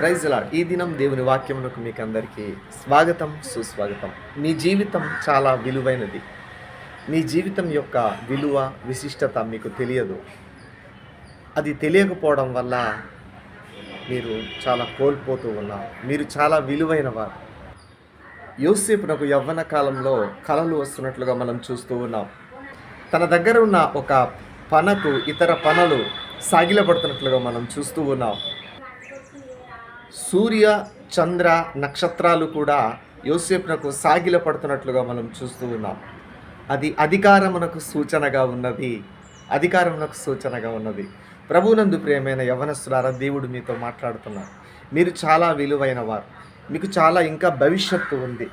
Praise lord. ఈ దినం దేవుని వాక్యమునకు మీకు అందరికీ స్వాగతం, సుస్వాగతం. మీ జీవితం చాలా విలువైనది. మీ జీవితం యొక్క విలువ, విశిష్టత మీకు తెలియదు. అది తెలియకపోవడం వల్ల మీరు చాలా కోల్పోతూ ఉన్నారు. మీరు చాలా విలువైన వారు. యోసేపునకు యవ్వన కాలంలో కలలు వస్తున్నట్లుగా మనం చూస్తూ ఉన్నాం. తన దగ్గర ఉన్న ఒక పనకు ఇతర పనలు సాగిలపడుతున్నట్లుగా మనం చూస్తూ ఉన్నాం. సూర్య, చంద్ర, నక్షత్రాలు కూడా యోసేపునకు సాగిలపడుతున్నట్లుగా మనం చూస్తూ ఉన్నాం. అది అధికారమునకు సూచనగా ఉన్నది. ప్రభువునందు ప్రియమైన యవ్వనస్తులారా, దేవుడు మీతో మాట్లాడుతున్నారు. మీరు చాలా విలువైన వారు. మీకు చాలా ఇంకా భవిష్యత్తు ఉంది.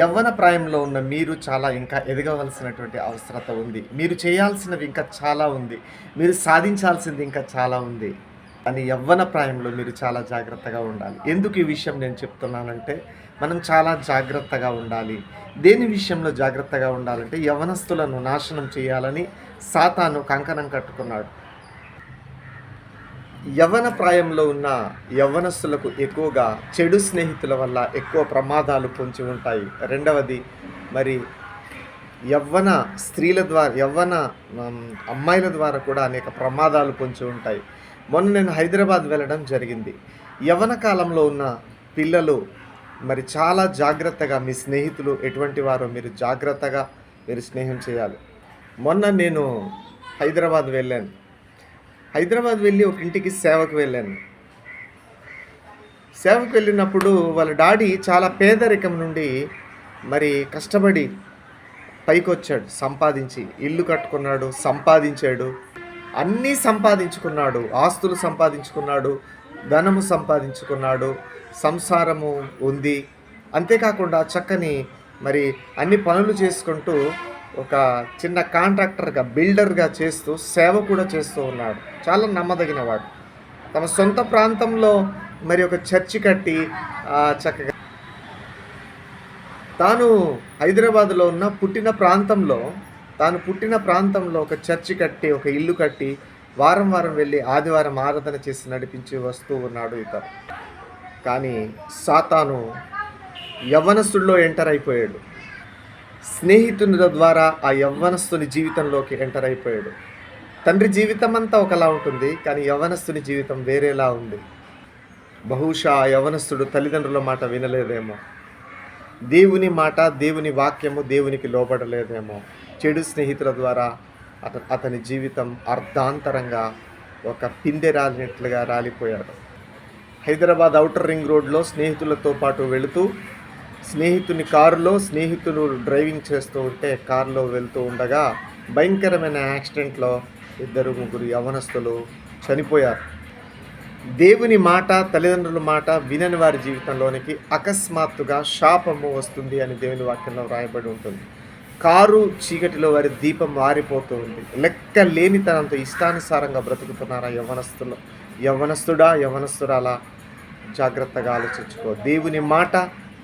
యవ్వన ప్రాయంలో ఉన్న మీరు చాలా ఇంకా ఎదగవలసినటువంటి అవసరత ఉంది. మీరు చేయాల్సినవి ఇంకా చాలా ఉంది. మీరు సాధించాల్సింది ఇంకా చాలా ఉంది. అని యవ్వన ప్రాయంలో మీరు చాలా జాగ్రత్తగా ఉండాలి. ఎందుకు ఈ విషయం నేను చెప్తున్నానంటే, మనం చాలా జాగ్రత్తగా ఉండాలి. దేని విషయంలో జాగ్రత్తగా ఉండాలంటే, యవ్వనస్తులను నాశనం చేయాలని సాతాను కంకణం కట్టుకున్నాడు. యవ్వన ప్రాయంలో ఉన్న యవ్వనస్తులకు ఎక్కువగా చెడు స్నేహితుల వల్ల ఎక్కువ ప్రమాదాలు పొంచి ఉంటాయి. రెండవది, మరి యవ్వన స్త్రీల ద్వారా, యవ్వన అమ్మాయిల ద్వారా కూడా అనేక ప్రమాదాలు పొంచి ఉంటాయి. మొన్న నేను హైదరాబాద్ వెళ్ళడం జరిగింది. యవ్వన కాలంలో ఉన్న పిల్లలు మరి చాలా జాగ్రత్తగా, మీ స్నేహితులు ఎటువంటి వారో మీరు జాగ్రత్తగా మీరు స్నేహం చేయాలి. మొన్న నేను హైదరాబాద్ వెళ్ళి ఒక ఇంటికి సేవకు వెళ్ళాను. సేవకు వెళ్ళినప్పుడు వాళ్ళ డాడీ చాలా పేదరికం నుండి మరి కష్టపడి పైకి వచ్చాడు. సంపాదించి ఇల్లు కట్టుకున్నాడు, సంపాదించాడు, అన్నీ సంపాదించుకున్నాడు. ఆస్తులు సంపాదించుకున్నాడు, ధనము సంపాదించుకున్నాడు, సంసారము ఉంది. అంతేకాకుండా చక్కని మరి అన్ని పనులు చేసుకుంటూ ఒక చిన్న కాంట్రాక్టర్గా, బిల్డర్గా చేస్తూ సేవ కూడా చేస్తూ ఉన్నాడు. చాలా నమ్మదగినవాడు. తమ సొంత ప్రాంతంలో మరి ఒక చర్చి కట్టి చక్కగా తాను హైదరాబాద్లో ఉన్న పుట్టిన ప్రాంతంలో ఒక చర్చి కట్టి, ఒక ఇల్లు కట్టి, వారం వెళ్ళి ఆదివారం ఆరాధన చేసి నడిపించి వస్తూ ఉన్నాడు ఇతను. కానీ సాతాను యవ్వనస్తుడిలో ఎంటర్ అయిపోయాడు. స్నేహితుల ద్వారా ఆ యవ్వనస్తుని జీవితంలోకి ఎంటర్ అయిపోయాడు. తండ్రి జీవితం అంతా ఒకలా ఉంటుంది, కానీ యవ్వనస్తుని జీవితం వేరేలా ఉంది. బహుశా ఆ యవ్వనస్తుడు తల్లిదండ్రుల మాట వినలేదేమో, దేవుని మాట, దేవుని వాక్యము దేవునికి లోబడలేదేమో. చెడు స్నేహితుల ద్వారా అతని జీవితం అర్ధాంతరంగా ఒక పిందె రాలినట్లుగా రాలిపోయాడు. హైదరాబాద్ ఔటర్ రింగ్ రోడ్లో స్నేహితులతో పాటు వెళుతూ, స్నేహితులు డ్రైవింగ్ చేస్తూ ఉంటే కారులో వెళ్తూ ఉండగా భయంకరమైన యాక్సిడెంట్లో 2-3 యవ్వనస్తులు చనిపోయారు. దేవుని మాట, తల్లిదండ్రుల మాట వినని వారి జీవితంలోనికి అకస్మాత్తుగా శాపము వస్తుంది అని దేవుని వాక్యంలో వ్రాయబడి ఉంటుంది. కారు చీకటిలో వారి దీపం వారిపోతూ ఉంది. లెక్క లేనితనంతో ఇష్టానుసారంగా బ్రతుకుతున్నారా యవ్వనస్తురాలా, జాగ్రత్తగా ఆలోచించుకో. దేవుని మాట,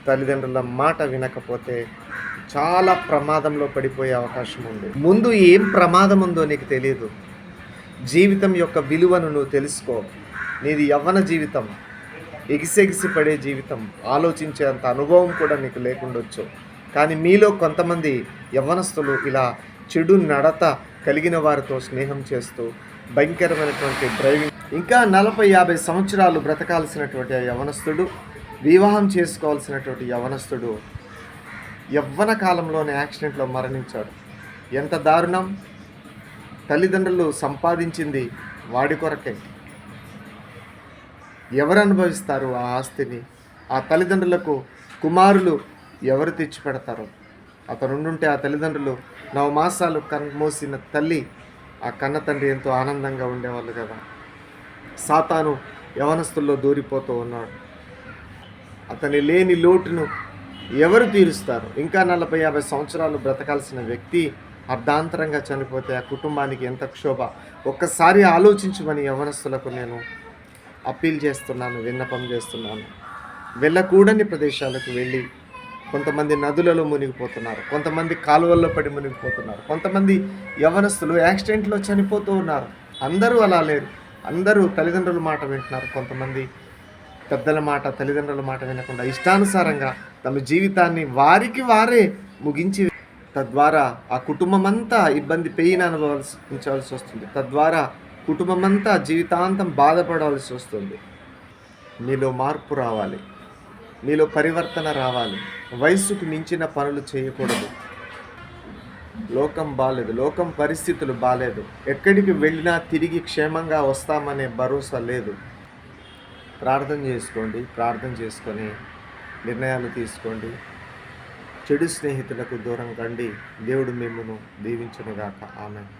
తల్లిదండ్రుల మాట వినకపోతే చాలా ప్రమాదంలో పడిపోయే అవకాశం ఉంది. ముందు ఏం ప్రమాదం ఉందో నీకు తెలియదు. జీవితం యొక్క విలువను నువ్వు తెలుసుకో. నీది యవ్వన జీవితం, ఎగిసెగిసి పడే జీవితం, ఆలోచించేంత అనుభవం కూడా నీకు లేకుండొచ్చు. కానీ మీలో కొంతమంది యవ్వనస్తులు ఇలా చెడు నడత కలిగిన వారితో స్నేహం చేస్తూ భయంకరమైనటువంటి డ్రైవింగ్, ఇంకా 40-50 సంవత్సరాలు బ్రతకాల్సినటువంటి యవ్వనస్తుడు, వివాహం చేసుకోవాల్సినటువంటి యవ్వనస్తుడు యవ్వన కాలంలోనే యాక్సిడెంట్లో మరణించాడు. ఎంత దారుణం! తల్లిదండ్రులు సంపాదించింది వాడి కొరకే. ఎవరు అనుభవిస్తారు ఆ ఆస్తిని? ఆ తల్లిదండ్రులకు కుమారులు ఎవరు తెచ్చిపెడతారు? అతనుండుంటే ఆ తల్లిదండ్రులు 9 మాసాలు మోసిన తల్లి, ఆ కన్న తండ్రి ఎంతో ఆనందంగా ఉండేవాళ్ళు కదా. సాతాను యవనస్తుల్లో దూరిపోతూ ఉన్నాడు. అతని లేని లోటును ఎవరు తీరుస్తారు? ఇంకా 40-50 సంవత్సరాలు బ్రతకాల్సిన వ్యక్తి అర్ధాంతరంగా చనిపోతే ఆ కుటుంబానికి ఎంత క్షోభ. ఒక్కసారి ఆలోచించమని యవనస్తులకు నేను అప్పీల్ చేస్తున్నాను, విన్నపం చేస్తున్నాను. వెళ్ళకూడని ప్రదేశాలకు వెళ్ళి కొంతమంది నదులలో మునిగిపోతున్నారు, కొంతమంది కాలువల్లో పడి మునిగిపోతున్నారు, కొంతమంది యవ్వనస్తులు యాక్సిడెంట్లో చనిపోతూ ఉన్నారు. అందరూ అలా లేరు. అందరూ తల్లిదండ్రుల మాట వింటున్నారు. కొంతమంది పెద్దల మాట, తల్లిదండ్రుల మాట వినకుండా ఇష్టానుసారంగా తమ జీవితాన్ని వారికి వారే ముగించి, తద్వారా ఆ కుటుంబమంతా ఇబ్బంది పెయిన్ అనుభవించవలసి వస్తుంది. తద్వారా కుటుంబమంతా జీవితాంతం బాధపడవలసి వస్తుంది. నీలో మార్పు రావాలి, నీలో పరివర్తన రావాలి. వయస్సుకు మించిన పనులు చేయకూడదు. లోకం బాలేదు, లోకం పరిస్థితులు బాలేదు. ఎక్కడికి వెళ్ళినా తిరిగి క్షేమంగా వస్తామనే భరోసా లేదు. ప్రార్థన చేసుకోండి, ప్రార్థన చేసుకొని నిర్ణయాలు తీసుకోండి. చెడు స్నేహితులకు దూరం కండి. దేవుడు మిమ్మును దీవించునుగాక. ఆమేన్.